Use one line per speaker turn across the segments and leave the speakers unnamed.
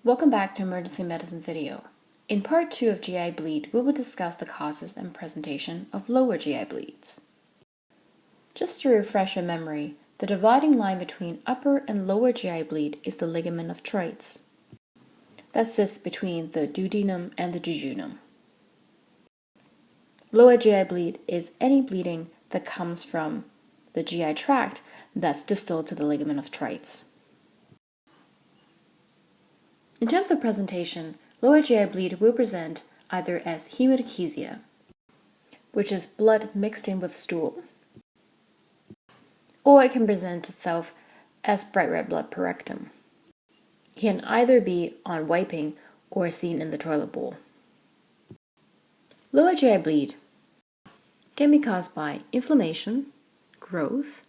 Welcome back to Emergency Medicine video. In part 2 of GI bleed, we will discuss the causes and presentation of lower GI bleeds. Just to refresh your memory, the dividing line between upper and lower GI bleed is the ligament of Treitz. That sits between the duodenum and the jejunum. Lower GI bleed is any bleeding that comes from the GI tract that's distal to the ligament of Treitz. In terms of presentation, lower GI bleed will present either as hematochezia, which is blood mixed in with stool, or it can present itself as bright red blood per rectum. It can either be on wiping or seen in the toilet bowl. Lower GI bleed can be caused by inflammation, growth,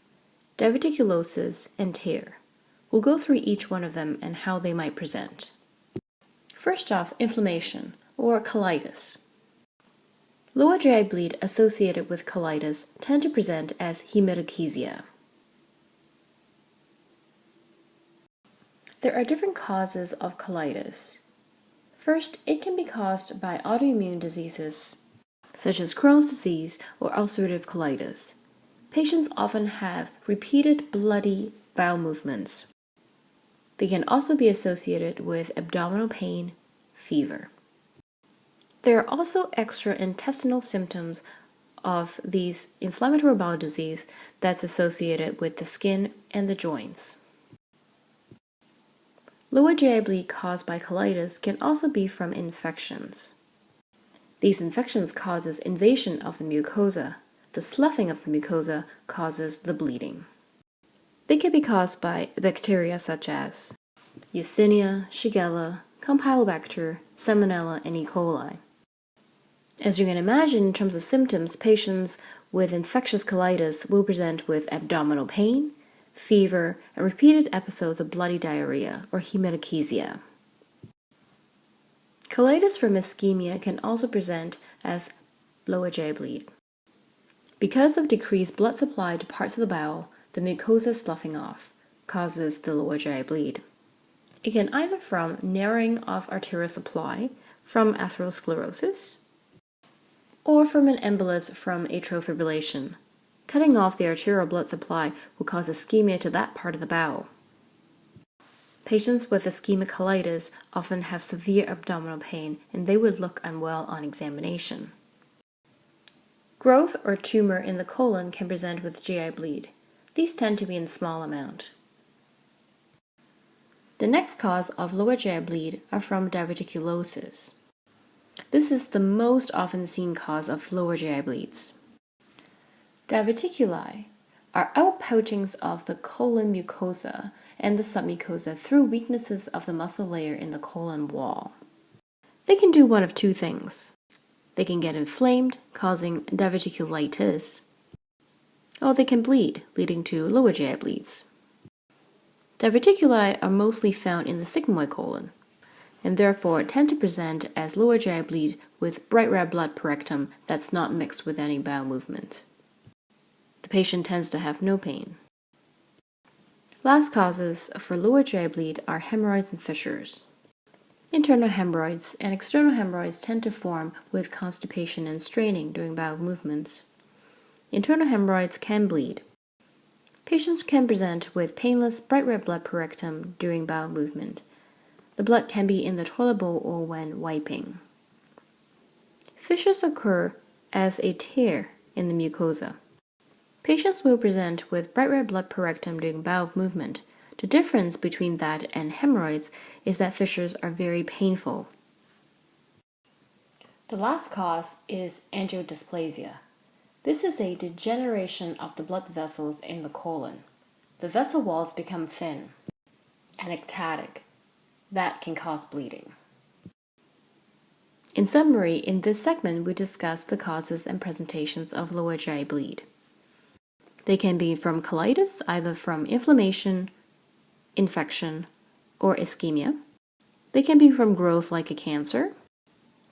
diverticulosis, and tear. We'll go through each one of them and how they might present. First off, inflammation, or colitis. Lower GI bleed associated with colitis tend to present as hematochezia. There are different causes of colitis. First, it can be caused by autoimmune diseases, such as Crohn's disease or ulcerative colitis. Patients often have repeated bloody bowel movements. They can also be associated with abdominal pain, fever. There are also extraintestinal symptoms of these inflammatory bowel disease that's associated with the skin and the joints. Lower GI bleed caused by colitis can also be from infections. These infections causes invasion of the mucosa. The sloughing of the mucosa causes the bleeding. They can be caused by bacteria such as Yersinia, Shigella, Campylobacter, Salmonella, and E. coli. As you can imagine, in terms of symptoms, patients with infectious colitis will present with abdominal pain, fever, and repeated episodes of bloody diarrhea or hematochezia. Colitis from ischemia can also present as lower GI bleed. Because of decreased blood supply to parts of the bowel, the mucosa sloughing off causes the lower GI bleed. It can either from narrowing of arterial supply from atherosclerosis or from an embolus from atrial fibrillation. Cutting off the arterial blood supply will cause ischemia to that part of the bowel. Patients with ischemic colitis often have severe abdominal pain and they would look unwell on examination. Growth or tumor in the colon can present with GI bleed. These tend to be in small amount. The next cause of lower GI bleed are from diverticulosis. This is the most often seen cause of lower GI bleeds. Diverticuli are outpoachings of the colon mucosa and the submucosa through weaknesses of the muscle layer in the colon wall. They can do one of two things. They can get inflamed, causing diverticulitis, or they can bleed, leading to lower GI bleeds. Diverticuli are mostly found in the sigmoid colon, and therefore tend to present as lower GI bleed with bright red blood per rectum that's not mixed with any bowel movement. The patient tends to have no pain. Last causes for lower GI bleed are hemorrhoids and fissures. Internal hemorrhoids and external hemorrhoids tend to form with constipation and straining during bowel movements. Internal hemorrhoids can bleed. Patients can present with painless bright red blood per rectum during bowel movement. The blood can be in the toilet bowl or when wiping. Fissures occur as a tear in the mucosa. Patients will present with bright red blood per rectum during bowel movement. The difference between that and hemorrhoids is that fissures are very painful. The last cause is angiodysplasia. This is a degeneration of the blood vessels in the colon. The vessel walls become thin and ectatic. That can cause bleeding. In summary, in this segment, we discussed the causes and presentations of lower GI bleed. They can be from colitis, either from inflammation, infection, or ischemia. They can be from growth like a cancer.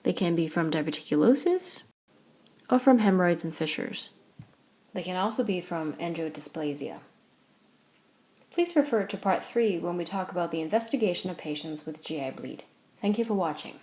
They can be from diverticulosis or from hemorrhoids and fissures. They can also be from angiodysplasia. Please refer to Part 3 when we talk about the investigation of patients with GI bleed. Thank you for watching.